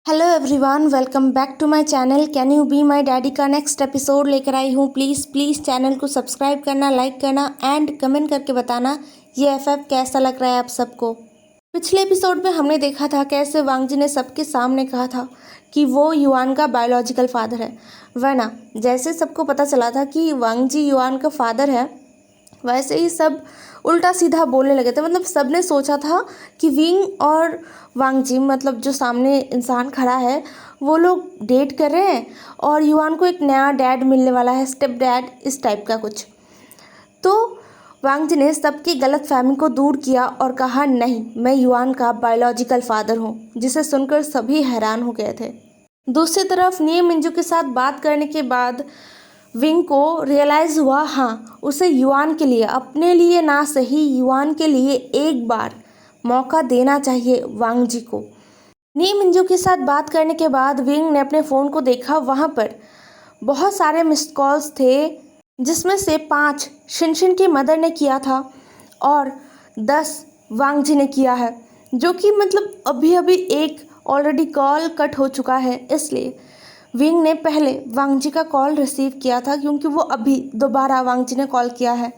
Hello everyone, welcome back to my channel. Can you be my daddy का next episode लेकर आई हूँ। Please channel को subscribe करना, लाइक करना एंड कमेंट करके बताना ये एफएफ कैसा लग रहा है आप सबको। पिछले एपिसोड में हमने देखा था कैसे वांग जी ने सबके सामने कहा था कि वो युआन का बायोलॉजिकल फादर है, वरना जैसे सबको पता चला था कि वांग जी युआन का फादर है, वैसे ही सब उल्टा सीधा बोलने लगे थे। मतलब सबने सोचा था कि विंग और वांग जी, मतलब जो सामने इंसान खड़ा है, वो लोग डेट कर रहे हैं और युआन को एक नया डैड मिलने वाला है, स्टेप डैड इस टाइप का कुछ। तो वांग जी ने सबकी गलतफहमी को दूर किया और कहा नहीं, मैं युआन का बायोलॉजिकल फादर हूँ, जिसे सुनकर सभी हैरान हो गए थे। दूसरी तरफ निये मिंजू के साथ बात करने के बाद विंग को रियलाइज़ हुआ, हाँ उसे युआन के लिए, अपने लिए ना सही युआन के लिए एक बार मौका देना चाहिए वांग जी को। नी मिंजू के साथ बात करने के बाद विंग ने अपने फ़ोन को देखा, वहाँ पर बहुत सारे मिस्ड कॉल्स थे, जिसमें से 5 शिनशिन की मदर ने किया था और 10 वांग जी ने किया है, जो कि मतलब अभी अभी एक ऑलरेडी कॉल कट हो चुका है। इसलिए विंग ने पहले वांग जी का कॉल रिसीव किया था, क्योंकि वो अभी दोबारा वांग जी ने कॉल किया है।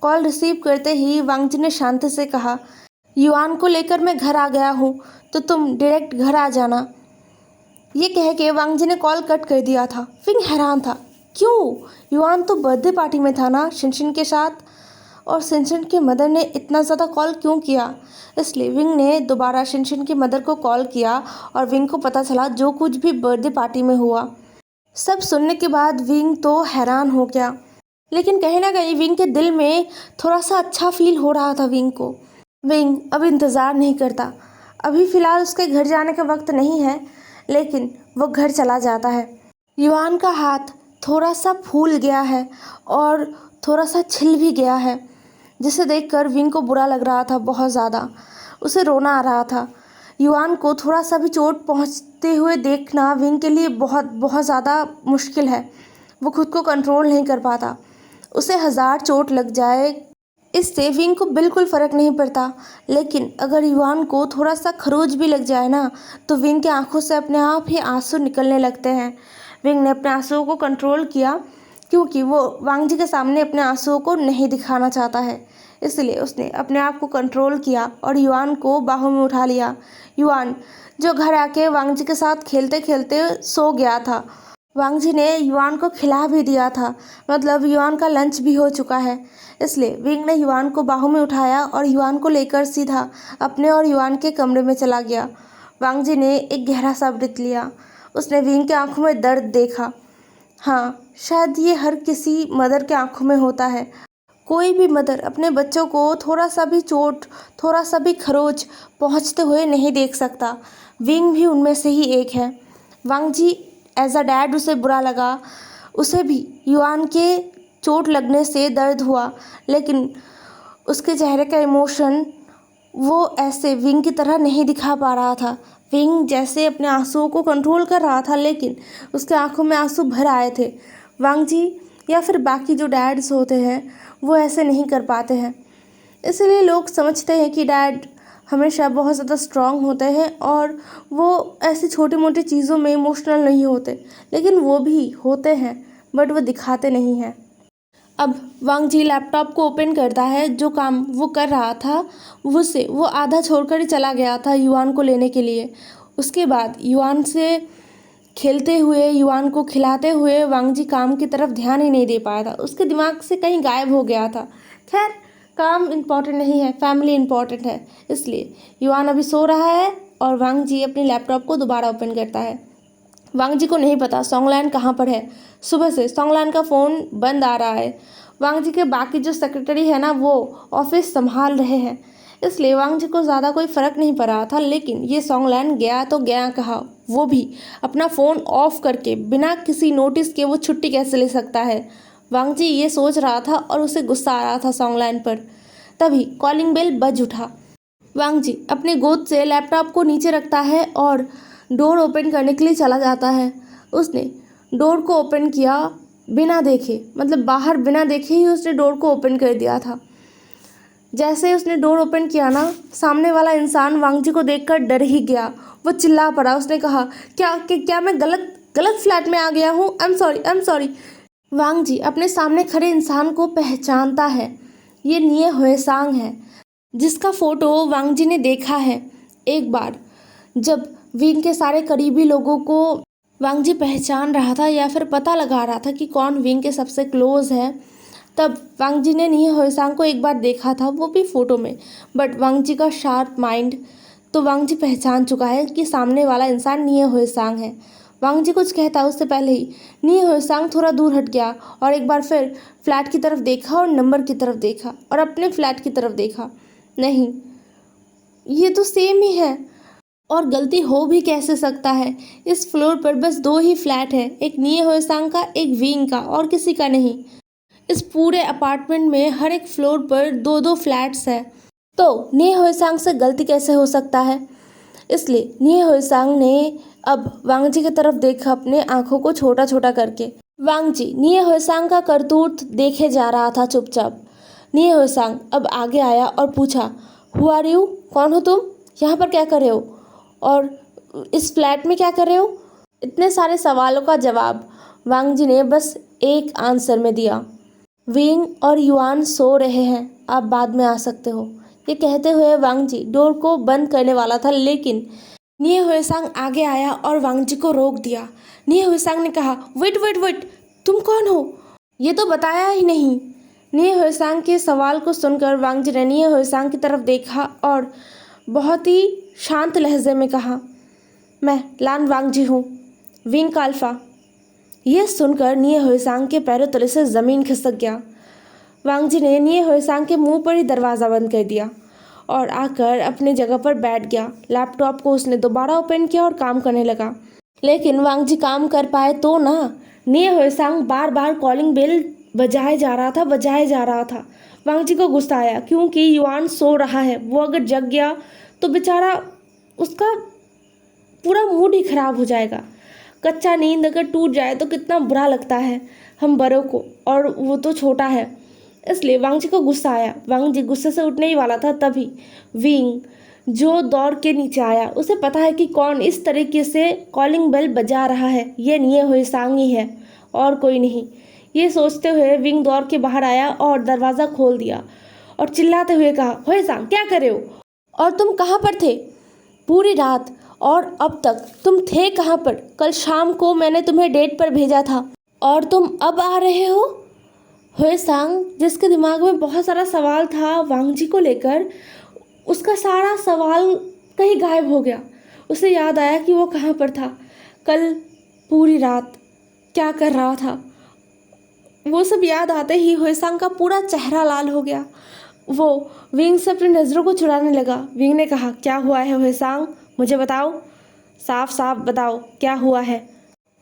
कॉल रिसीव करते ही वांग जी ने शांति से कहा, युआन को लेकर मैं घर आ गया हूँ, तो तुम डायरेक्ट घर आ जाना। ये कह के वांग जी ने कॉल कट कर दिया था। विंग हैरान था, क्यों? युआन तो बर्थडे पार्टी में था ना शिनशिन के साथ, और शिनशिन की मदर ने इतना ज़्यादा कॉल क्यों किया? इसलिए विंग ने दोबारा शिनशिन की मदर को कॉल किया और विंग को पता चला जो कुछ भी बर्थडे पार्टी में हुआ। सब सुनने के बाद विंग तो हैरान हो गया, लेकिन कहीं ना कहीं विंग के दिल में थोड़ा सा अच्छा फील हो रहा था विंग को। विंग अब इंतज़ार नहीं करता, अभी फ़िलहाल उसके घर जाने का वक्त नहीं है, लेकिन वो घर चला जाता है। युआन का हाथ थोड़ा सा फूल गया है और थोड़ा सा छिल भी गया है, जिसे देखकर विंग को बुरा लग रहा था बहुत ज़्यादा। उसे रोना आ रहा था। युआन को थोड़ा सा भी चोट पहुंचते हुए देखना विंग के लिए बहुत बहुत ज़्यादा मुश्किल है। वो खुद को कंट्रोल नहीं कर पाता। उसे 1000 चोट लग जाए, इससे विंग को बिल्कुल फ़र्क नहीं पड़ता, लेकिन अगर युआन को थोड़ा सा खरोच भी लग जाए ना, तो विंग के आंखों से अपने आप ही आंसू निकलने लगते हैं। विंग ने अपने आंसुओं को कंट्रोल किया, क्योंकि वो वांग जी के सामने अपने आंसुओं को नहीं दिखाना चाहता है। इसलिए उसने अपने आप को कंट्रोल किया और युआन को बाहों में उठा लिया। युआन, जो घर आके वांग जी के साथ खेलते खेलते सो गया था, वांग जी ने युआन को खिला भी दिया था, मतलब युआन का लंच भी हो चुका है। इसलिए विंग ने युआन को बाहों में उठाया और युआन को लेकर सीधा अपने और युआन के कमरे में चला गया। वांग जी ने एक गहरा सा ब्रीथ लिया। उसने विंग के आंखों में दर्द देखा। हाँ, शायद ये हर किसी मदर के आंखों में होता है। कोई भी मदर अपने बच्चों को थोड़ा सा भी चोट, थोड़ा सा भी खरोच पहुंचते हुए नहीं देख सकता। विंग भी उनमें से ही एक है। वांग जी एज अ डैड उसे बुरा लगा, उसे भी युआन के चोट लगने से दर्द हुआ, लेकिन उसके चेहरे का इमोशन वो ऐसे विंग की तरह नहीं दिखा पा रहा था। विंग जैसे अपने आंसुओं को कंट्रोल कर रहा था, लेकिन उसके आंखों में आंसू भर आए थे। वांग जी या फिर बाकी जो डैड्स होते हैं, वो ऐसे नहीं कर पाते हैं। इसलिए लोग समझते हैं कि डैड हमेशा बहुत ज़्यादा स्ट्रांग होते हैं और वो ऐसी छोटी मोटी चीज़ों में इमोशनल नहीं होते, लेकिन वो भी होते हैं, बट वो दिखाते नहीं हैं। अब वांग जी लैपटॉप को ओपन करता है। जो काम वो कर रहा था वो आधा छोड़कर ही चला गया था युआन को लेने के लिए। उसके बाद युआन से खेलते हुए, युआन को खिलाते हुए वांग जी काम की तरफ ध्यान ही नहीं दे पाया था। उसके दिमाग से कहीं गायब हो गया था। खैर, काम इम्पॉर्टेंट नहीं है, फैमिली इम्पॉर्टेंट है। इसलिए युआन अभी सो रहा है और वांग जी अपनी लैपटॉप को दोबारा ओपन करता है। वांग जी को नहीं पता सोंगलैन कहाँ पर है। सुबह से सोंगलैन का फ़ोन बंद आ रहा है। वांग जी के बाकी जो सेक्रेटरी है ना, वो ऑफिस संभाल रहे हैं, इसलिए वांग जी को ज़्यादा कोई फ़र्क नहीं पड़ रहा था। लेकिन ये सोंगलैन गया तो गया कहाँ, वो भी अपना फ़ोन ऑफ करके बिना किसी नोटिस के वो छुट्टी कैसे ले सकता है। वांग जी ये सोच रहा था और उसे गुस्सा आ रहा था सोंगलैन पर। तभी कॉलिंग बेल बज उठा। वांग जी अपने गोद से लैपटॉप को नीचे रखता है और डोर ओपन करने के लिए चला जाता है। उसने डोर को ओपन किया बिना देखे, मतलब बाहर बिना देखे ही उसने डोर को ओपन कर दिया था। जैसे ही उसने डोर ओपन किया ना, सामने वाला इंसान वांग जी को देखकर डर ही गया। वो चिल्ला पड़ा। उसने कहा, क्या मैं गलत गलत फ्लैट में आ गया हूँ? I am sorry. वांग जी अपने सामने खड़े इंसान को पहचानता है। ये निये हुएसांग है, जिसका फोटो वांग जी ने देखा है एक बार, जब विंग के सारे करीबी लोगों को वांग जी पहचान रहा था या फिर पता लगा रहा था कि कौन विंग के सबसे क्लोज है। तब वांग जी ने निये हुएसांग को एक बार देखा था, वो भी फोटो में। बट वांग जी का शार्प माइंड, तो वांग जी पहचान चुका है कि सामने वाला इंसान निये हुएसांग है। वांग जी कुछ कहता उससे पहले ही निये हुएसांग थोड़ा दूर हट गया और एक बार फिर फ्लैट की तरफ देखा और नंबर की तरफ देखा और अपने फ्लैट की तरफ देखा। नहीं, ये तो सेम ही है, और गलती हो भी कैसे सकता है? इस फ्लोर पर बस 2 ही फ्लैट है, एक निये हुएसांग का, एक विंग का, और किसी का नहीं। इस पूरे अपार्टमेंट में हर एक फ्लोर पर 2-2 फ्लैट्स है, तो निये हुएसांग से गलती कैसे हो सकता है? इसलिए निये हुएसांग ने अब वांग जी की तरफ देखा, अपने आंखों को छोटा छोटा करके। वांग जी निये हुएसांग का करतूत देखे जा रहा था चुपचाप। निये हुएसांग अब आगे आया और पूछा, हु आर यू? कौन हो तुम? यहाँ पर क्या कर रहे हो? और इस फ्लैट में क्या कर रहे हो? इतने सारे सवालों का जवाब वांग जी ने बस एक आंसर में दिया, विंग और युआन सो रहे हैं, आप बाद में आ सकते हो। ये कहते हुए वांग जी डोर को बंद करने वाला था, लेकिन निये हुएसांग आगे आया और वांग जी को रोक दिया। निये हुएसांग ने कहा, वेट वेट वेट, तुम कौन हो? ये तो बताया ही नहीं। निये हुएसांग के सवाल को सुनकर वांग जी ने निये हुएसांग की तरफ देखा और बहुत ही शांत लहजे में कहा, मैं लान वांग जी हूँ, विंग का अल्फा। यह सुनकर निये हुएसांग के पैरों तले से ज़मीन खिसक गया। वांग जी ने निये हुएसांग के मुंह पर ही दरवाज़ा बंद कर दिया और आकर अपनी जगह पर बैठ गया। लैपटॉप को उसने दोबारा ओपन किया और काम करने लगा। लेकिन वांग जी काम कर पाए तो ना, निये हुएसांग बार बार कॉलिंग बेल बजाए जा रहा था। वांग जी को गुस्सा आया, क्योंकि युआन सो रहा है, वो अगर जग गया तो बेचारा उसका पूरा मूड ही खराब हो जाएगा। कच्चा नींद अगर टूट जाए तो कितना बुरा लगता है हम बड़ों को, और वो तो छोटा है। इसलिए वांग जी को गुस्सा आया। वांग जी गुस्से से उठने ही वाला था, तभी विंग जो दौड़ के नीचे आया। उसे पता है कि कौन इस तरीके से कॉलिंग बेल बजा रहा है, ये निये हुएसांग ही है और कोई नहीं। ये सोचते हुए विंग दौड़ के बाहर आया और दरवाज़ा खोल दिया और चिल्लाते हुए कहा, हुएसांग क्या कर रहे हो? और तुम कहाँ पर थे पूरी रात, और अब तक तुम थे कहाँ पर? कल शाम को मैंने तुम्हें डेट पर भेजा था और तुम अब आ रहे हो? हुएसांग, जिसके दिमाग में बहुत सारा सवाल था वांग जी को लेकर, उसका सारा सवाल कहीं गायब हो गया। उसे याद आया कि वो कहाँ पर था, कल पूरी रात क्या कर रहा था। वो सब याद आते ही हुएसांग का पूरा चेहरा लाल हो गया। वो विंग से अपनी नज़रों को चुराने लगा। विंग ने कहा, क्या हुआ है हुएसांग, मुझे बताओ, साफ साफ बताओ क्या हुआ है।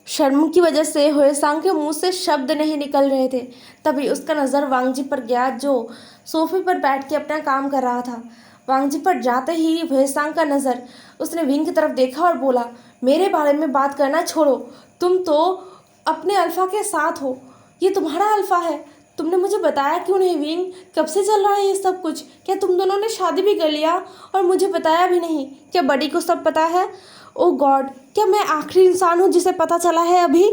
शर्म की वजह से हुएसांग के मुंह से शब्द नहीं निकल रहे थे। तभी उसका नज़र वांग जी पर गया, जो सोफे पर बैठ के अपना काम कर रहा था। वांग जी पर जाते ही हुएसांग का नज़र, उसने विंग की तरफ देखा और बोला, मेरे बारे में बात करना छोड़ो, तुम तो अपने अल्फ़ा के साथ हो, ये तुम्हारा अल्फ़ा है। तुमने मुझे बताया क्यों नहीं विंग? कब से चल रहा है ये सब कुछ? क्या तुम दोनों ने शादी भी कर लिया और मुझे बताया भी नहीं? क्या बड़ी को सब पता है? ओ गॉड, क्या मैं आखिरी इंसान हूँ जिसे पता चला है अभी?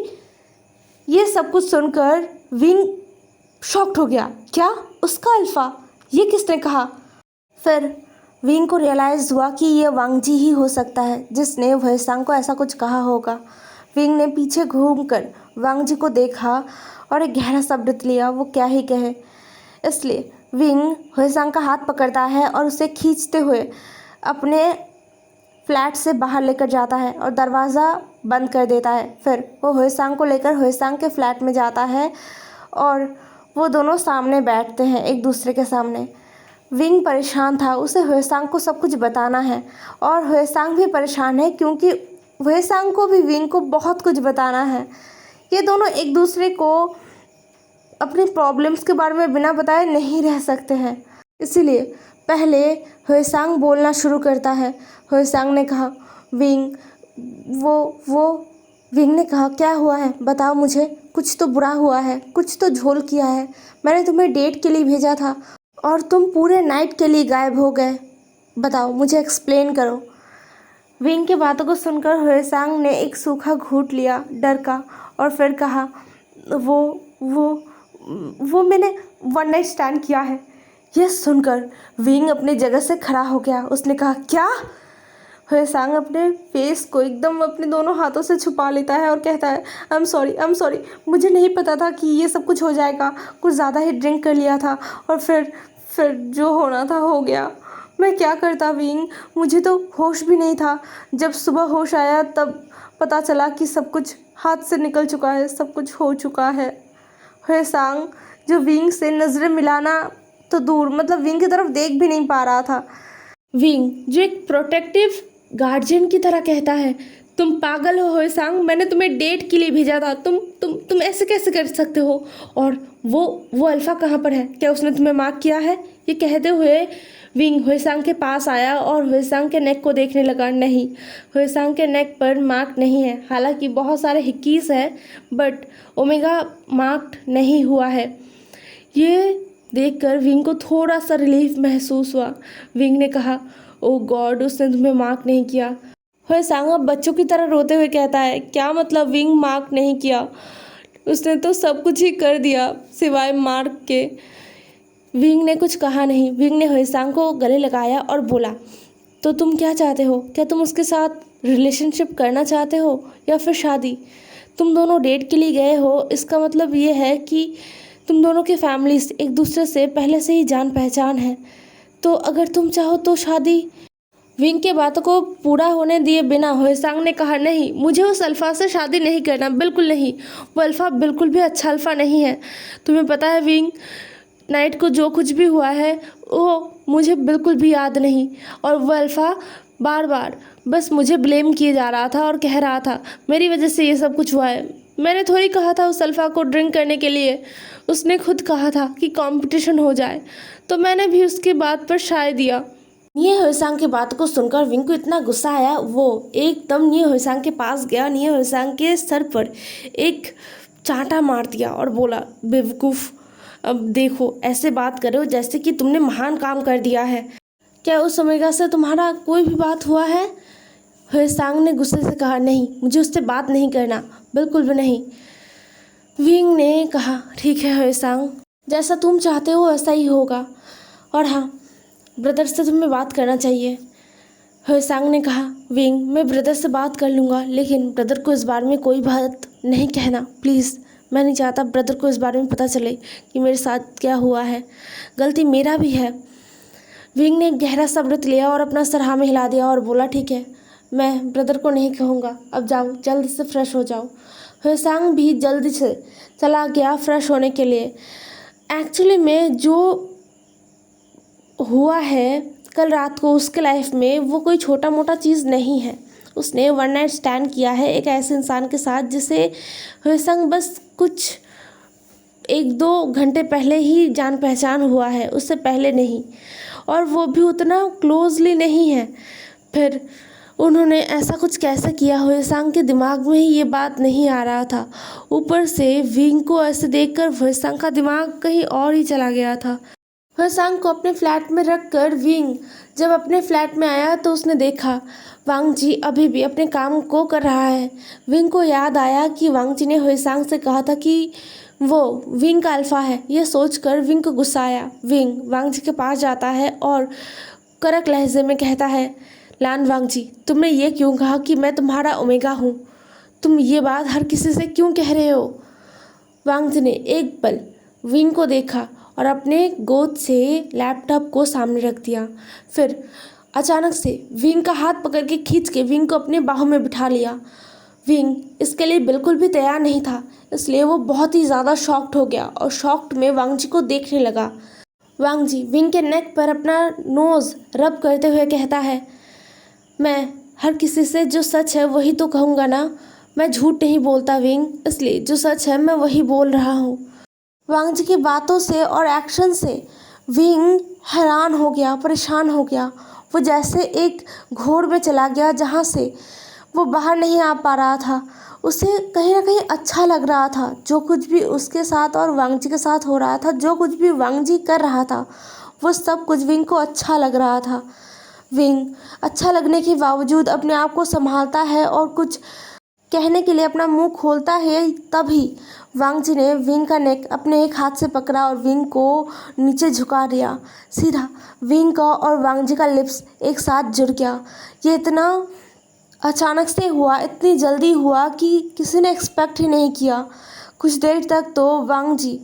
ये सब कुछ सुनकर विंग शॉक्ड हो गया। क्या उसका अल्फ़ा? ये किसने कहा? फिर विंग को रियलाइज़ हुआ कि ये वांग जी ही हो सकता है जिसने हुएसांग को ऐसा कुछ कहा होगा। विंग ने पीछे घूमकर वांग जी को देखा और एक गहरा शब्द लिया, वो क्या ही कहे। इसलिए विंग हुएसांग का हाथ पकड़ता है और उसे खींचते हुए अपने फ्लैट से बाहर लेकर जाता है और दरवाज़ा बंद कर देता है। फिर वो हुएसांग को लेकर हुएसांग के फ्लैट में जाता है और वो दोनों सामने बैठते हैं एक दूसरे के सामने। विंग परेशान था, उसे हुएसांग को सब कुछ बताना है और हुएसांग भी परेशान है, क्योंकि हुएसांग को भी विंग को बहुत कुछ बताना है। ये दोनों एक दूसरे को अपनी प्रॉब्लम्स के बारे में बिना बताए नहीं रह सकते हैं। इसीलिए पहले हुएसांग बोलना शुरू करता है। हुएसांग ने कहा, विंग, वो विंग ने कहा, क्या हुआ है बताओ मुझे, कुछ तो बुरा हुआ है, कुछ तो झोल किया है। मैंने तुम्हें डेट के लिए भेजा था और तुम पूरे नाइट के लिए गायब हो गए। बताओ, मुझे एक्सप्लेन करो। विंग की बातों को सुनकर हुएसांग ने एक सूखा घूंट लिया डर का और फिर कहा, वो वो वो मैंने वन नाइट स्टैंड किया है। यह सुनकर विंग अपनी जगह से खड़ा हो गया। उसने कहा, क्या? हुएसांग अपने फेस को एकदम अपने दोनों हाथों से छुपा लेता है और कहता है, आई एम सॉरी, मुझे नहीं पता था कि ये सब कुछ हो जाएगा। कुछ ज़्यादा ही ड्रिंक कर लिया था और फिर जो होना था हो गया। मैं क्या करता विंग, मुझे तो होश भी नहीं था। जब सुबह होश आया तब पता चला कि सब कुछ हाथ से निकल चुका है, सब कुछ हो चुका है। हुएसांग जो विंग से नज़रें मिलाना तो दूर, मतलब विंग की तरफ देख भी नहीं पा रहा था। विंग जो एक प्रोटेक्टिव गार्जियन की तरह कहता है, तुम पागल हो हुएसांग, मैंने तुम्हें डेट के लिए भेजा था। तुम ऐसे कैसे कर सकते हो? और वो अल्फ़ा कहाँ पर है? क्या उसने तुम्हें मार्क किया है? ये कहते हुए विंग हुएसांग के पास आया और हुएसांग के नेक को देखने लगा। नहीं, हुएसांग के नेक पर मार्क नहीं है। हालांकि बहुत सारे हिक्कीज़ है बट ओमेगा मार्क्ड नहीं हुआ है। ये देखकर विंग को थोड़ा सा रिलीफ महसूस हुआ। विंग ने कहा, ओ गॉड, उसने तुम्हें मार्क नहीं किया। हुएसांग अब बच्चों की तरह रोते हुए कहता है, क्या मतलब विंग मार्क नहीं किया? उसने तो सब कुछ ही कर दिया सिवाय मार्क के। विंग ने कुछ कहा नहीं। विंग ने हुएसांग को गले लगाया और बोला, तो तुम क्या चाहते हो? क्या तुम उसके साथ रिलेशनशिप करना चाहते हो या फिर शादी? तुम दोनों डेट के लिए गए हो, इसका मतलब ये है कि तुम दोनों की फैमिलीज एक दूसरे से पहले से ही जान पहचान है। तो अगर तुम चाहो तो शादी। विंग के बातों को पूरा होने दिए बिना हुएसांग ने कहा, नहीं, मुझे उस अल्फ़ा से शादी नहीं करना, बिल्कुल नहीं। वो अल्फ़ा बिल्कुल भी अच्छा अल्फ़ा नहीं है। तुम्हें पता है विंग, नाइट को जो कुछ भी हुआ है वो मुझे बिल्कुल भी याद नहीं। और वो अल्फ़ा बार बार बस मुझे ब्लेम किए जा रहा था और कह रहा था मेरी वजह से ये सब कुछ हुआ है। मैंने थोड़ी कहा था उस अल्फ़ा को ड्रिंक करने के लिए। उसने खुद कहा था कि कंपटीशन हो जाए, तो मैंने भी उसकी बात पर शाय दिया। निये हुएसांग की बात को सुनकर विंग को इतना गुस्सा आया, वो एकदम निये हुएसांग के पास गया, निये हुएसांग के सर पर एक चांटा मार दिया और बोला, बेवकूफ़, अब देखो ऐसे बात करो जैसे कि तुमने महान काम कर दिया है। क्या उस ओमेगा से तुम्हारा कोई भी बात हुआ है? हुएसांग ने गुस्से से कहा, नहीं, मुझे उससे बात नहीं करना, बिल्कुल भी नहीं। विंग ने कहा, ठीक है हुएसांग, जैसा तुम चाहते हो वैसा ही होगा। और हाँ, ब्रदर से तुम्हें बात करना चाहिए। हुएसांग ने कहा, विंग, मैं ब्रदर से बात कर लूँगा, लेकिन ब्रदर को इस बारे में कोई बात नहीं कहना, प्लीज़। मैं नहीं चाहता ब्रदर को इस बारे में पता चले कि मेरे साथ क्या हुआ है। गलती मेरा भी है। विंग ने एक गहरा सा व्रत लिया और अपना सर हाँ में हिला दिया और बोला, ठीक है, मैं ब्रदर को नहीं कहूँगा। अब जाओ, जल्द से फ्रेश हो जाओ। हुएसांग भी जल्दी से चला गया फ्रेश होने के लिए। एक्चुअली में जो हुआ है कल रात को उसके लाइफ में वो कोई छोटा मोटा चीज़ नहीं है। उसने वन नाइट स्टैंड किया है एक ऐसे इंसान के साथ जिसे हुएसांग बस कुछ 1-2 घंटे पहले ही जान पहचान हुआ है, उससे पहले नहीं, और वो भी उतना क्लोजली नहीं है। फिर उन्होंने ऐसा कुछ कैसे किया? हुएसांग के दिमाग में ही ये बात नहीं आ रहा था। ऊपर से विंग को ऐसे देखकर हुएसांग का दिमाग कहीं और ही चला गया था। हुएसांग को अपने फ्लैट में रखकर विंग जब अपने फ्लैट में आया तो उसने देखा वांग जी अभी भी अपने काम को कर रहा है। विंग को याद आया कि वांग जी ने हुएसांग से कहा था कि वो विंग का अल्फ़ा है। यह सोचकर विंग को गुस्सा आया। विंग वांग जी के पास जाता है और कड़क लहजे में कहता है, लान वांग जी, तुमने ये क्यों कहा कि मैं तुम्हारा ओमेगा हूँ? तुम ये बात हर किसी से क्यों कह रहे हो? वांग जी ने एक पल विंग को देखा और अपने गोद से लैपटॉप को सामने रख दिया। फिर अचानक से विंग का हाथ पकड़ के खींच के विंग को अपने बाहों में बिठा लिया। विंग इसके लिए बिल्कुल भी तैयार नहीं था, इसलिए वो बहुत ही ज़्यादा शॉक्ड हो गया और शॉक्ड में वांग जी को देखने लगा। वांग जी विंग के नेक पर अपना नोज़ रब करते हुए कहता है, मैं हर किसी से जो सच है वही तो कहूँगा ना, मैं झूठ नहीं बोलता विंग, इसलिए जो सच है मैं वही बोल रहा हूँ। वांग जी की बातों से और एक्शन से विंग हैरान हो गया, परेशान हो गया। वो जैसे एक घोर में चला गया जहाँ से वो बाहर नहीं आ पा रहा था। उसे कहीं ना कहीं अच्छा लग रहा था जो कुछ भी उसके साथ और वांग जी के साथ हो रहा था, जो कुछ भी वांग जी कर रहा था वो सब कुछ विंग को अच्छा लग रहा था। विंग अच्छा लगने के बावजूद अपने आप को संभालता है और कुछ कहने के लिए अपना मुंह खोलता है। तभी वांग जी ने विंग का नेक अपने एक हाथ से पकड़ा और विंग को नीचे झुका दिया। सीधा विंग का और वांग जी का लिप्स एक साथ जुड़ गया। ये इतना अचानक से हुआ, इतनी जल्दी हुआ कि किसी ने एक्सपेक्ट ही नहीं किया। कुछ देर तक तो वांग जी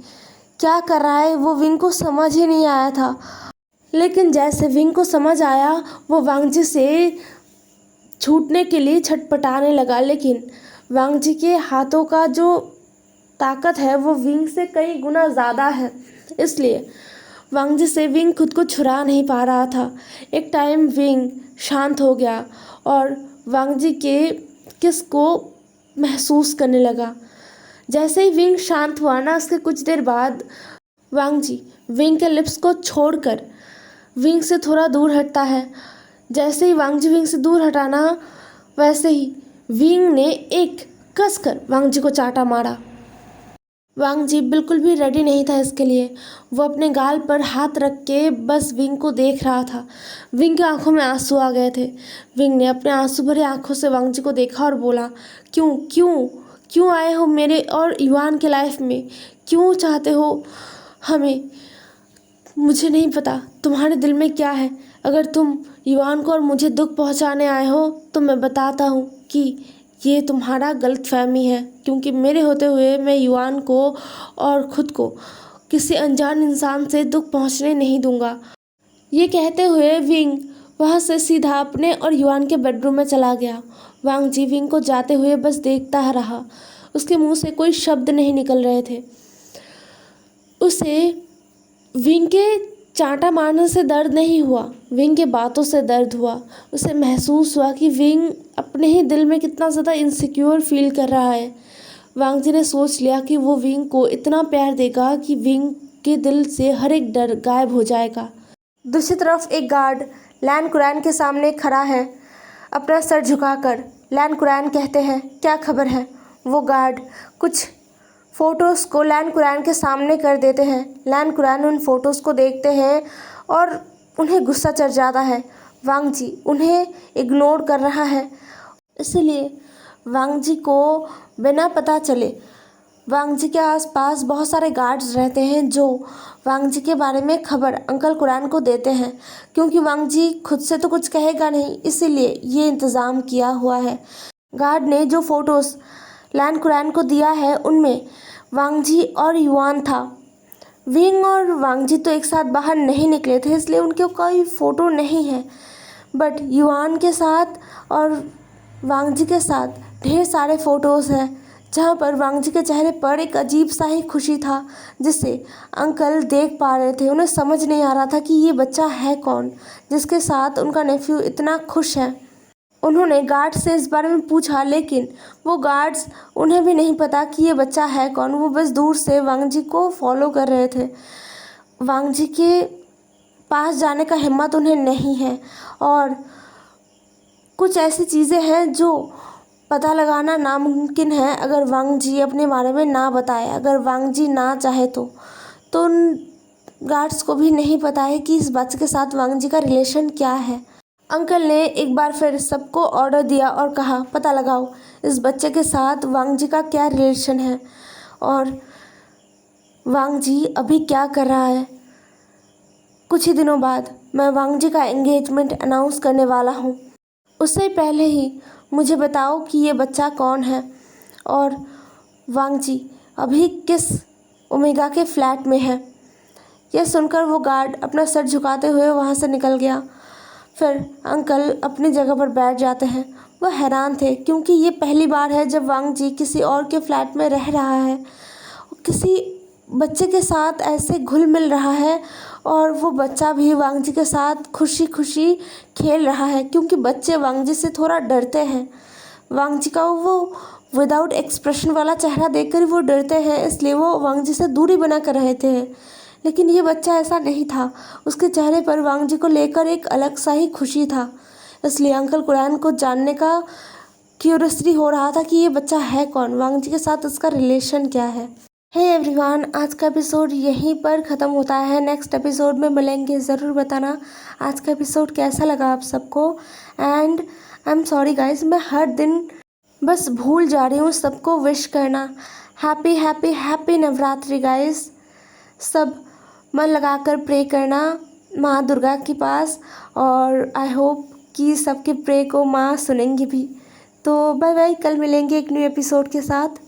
क्या कर रहा है वो विंग को समझ ही नहीं आया था। लेकिन जैसे विंग को समझ आया वो वांग जी से छूटने के लिए छटपटाने लगा। लेकिन वांग जी के हाथों का जो ताकत है वो विंग से कई गुना ज़्यादा है, इसलिए वांग जी से विंग खुद को छुड़ा नहीं पा रहा था। एक टाइम विंग शांत हो गया और वांग जी के किस को महसूस करने लगा। जैसे ही विंग शांत हुआ ना, उसके कुछ देर बाद वांग जी विंग के लिप्स को छोड़कर विंग से थोड़ा दूर हटता है। जैसे ही वांग जी विंग से दूर हटाना, वैसे ही विंग ने एक कसकर वांग जी को चाटा मारा। वांग जी बिल्कुल भी रेडी नहीं था इसके लिए। वो अपने गाल पर हाथ रख के बस विंग को देख रहा था। विंग की आंखों में आंसू आ गए थे। विंग ने अपने आंसू भरे आंखों से वांग जी को देखा और बोला, क्यों क्यों क्यों आए हो मेरे और युवान के लाइफ में? क्यों चाहते हो हमें? मुझे नहीं पता तुम्हारे दिल में क्या है। अगर तुम युवान को और मुझे दुख पहुंचाने आए हो तो मैं बताता हूँ कि ये तुम्हारा गलतफहमी है, क्योंकि मेरे होते हुए मैं युवान को और खुद को किसी अनजान इंसान से दुख पहुंचने नहीं दूंगा। ये कहते हुए विंग वहाँ से सीधा अपने और युवान के बेडरूम में चला गया। वांग जी विंग को जाते हुए बस देखता रहा। उसके मुंह से कोई शब्द नहीं निकल रहे थे। उसे विंग के चांटा मारने से दर्द नहीं हुआ, विंग के बातों से दर्द हुआ। उसे महसूस हुआ कि विंग अपने ही दिल में कितना ज़्यादा इनसिक्योर फील कर रहा है। वांग जी ने सोच लिया कि वो विंग को इतना प्यार देगा कि विंग के दिल से हर एक डर गायब हो जाएगा। दूसरी तरफ एक गार्ड लैन कुरैन के सामने खड़ा है, अपना सर झुकाकर। लैन कुरैन कहते हैं, क्या खबर है? वो गार्ड कुछ फ़ोटोज़ को लैन कुरैन के सामने कर देते हैं। लैन कुरैन उन फ़ोटोज़ को देखते हैं और उन्हें गुस्सा चढ़ जाता है। वांग जी उन्हें इग्नोर कर रहा है, इसलिए वांग जी को बिना पता चले वांग जी के आसपास बहुत सारे गार्ड्स रहते हैं जो वांग जी के बारे में खबर अंकल कुरैन को देते हैं। क्योंकि वांग जी खुद से तो कुछ कहेगा नहीं, इसीलिए ये इंतज़ाम किया हुआ है। गार्ड ने जो फ़ोटोज़ लैन कुरैन को दिया है उनमें वांग जी और युवान था। विंग और वांग जी तो एक साथ बाहर नहीं निकले थे, इसलिए उनके कोई फ़ोटो नहीं है। बट युवान के साथ और वांग जी के साथ ढेर सारे फ़ोटोज़ हैं, जहाँ पर वांग जी के चेहरे पर एक अजीब सा ही खुशी था, जिसे अंकल देख पा रहे थे। उन्हें समझ नहीं आ रहा था कि ये बच्चा है कौन, जिसके साथ उनका नेफ्यू इतना खुश है। उन्होंने गार्ड से इस बारे में पूछा, लेकिन वो गार्ड्स उन्हें भी नहीं पता कि ये बच्चा है कौन। वो बस दूर से वांग जी को फॉलो कर रहे थे। वांग जी के पास जाने का हिम्मत उन्हें नहीं है और कुछ ऐसी चीज़ें हैं जो पता लगाना नामुमकिन है अगर वांग जी अपने बारे में ना बताए। अगर वांग जी ना चाहे तो उन गार्ड्स को भी नहीं पता है कि इस बच्चे के साथ वांग जी का रिलेशन क्या है। अंकल ने एक बार फिर सबको ऑर्डर दिया और कहा, पता लगाओ इस बच्चे के साथ वांग जी का क्या रिलेशन है और वांग जी अभी क्या कर रहा है। कुछ ही दिनों बाद मैं वांग जी का एंगेजमेंट अनाउंस करने वाला हूँ। उससे पहले ही मुझे बताओ कि ये बच्चा कौन है और वांग जी अभी किस ओमेगा के फ्लैट में है। यह सुनकर वो गार्ड अपना सर झुकाते हुए वहाँ से निकल गया। फिर अंकल अपनी जगह पर बैठ जाते हैं। वह हैरान थे, क्योंकि ये पहली बार है जब वांग जी किसी और के फ्लैट में रह रहा है, किसी बच्चे के साथ ऐसे घुल मिल रहा है और वो बच्चा भी वांग जी के साथ खुशी खुशी खेल रहा है। क्योंकि बच्चे वांग जी से थोड़ा डरते हैं। वांग जी का वो विदाउट एक्सप्रेशन वाला चेहरा देखकर वो डरते हैं, इसलिए वो वांग जी से दूरी बना कर रहे थे। लेकिन ये बच्चा ऐसा नहीं था। उसके चेहरे पर वांग जी को लेकर एक अलग सा ही खुशी था। इसलिए अंकल कुरैन को जानने का क्यूरियोसिटी हो रहा था कि ये बच्चा है कौन, वांग जी के साथ उसका रिलेशन क्या है। हे एवरीवन, आज का एपिसोड यहीं पर ख़त्म होता है। नेक्स्ट एपिसोड में मिलेंगे, ज़रूर बताना आज का एपिसोड कैसा लगा आप सबको। And I am sorry guys, मैं हर दिन बस भूल जा रही हूँ सबको विश करना। Happy happy happy Navratri guys. सब मन लगाकर प्रे करना माँ दुर्गा के पास, और आई होप कि सबके प्रे को माँ सुनेंगी भी। तो बाय बाय, कल मिलेंगे एक न्यू एपिसोड के साथ।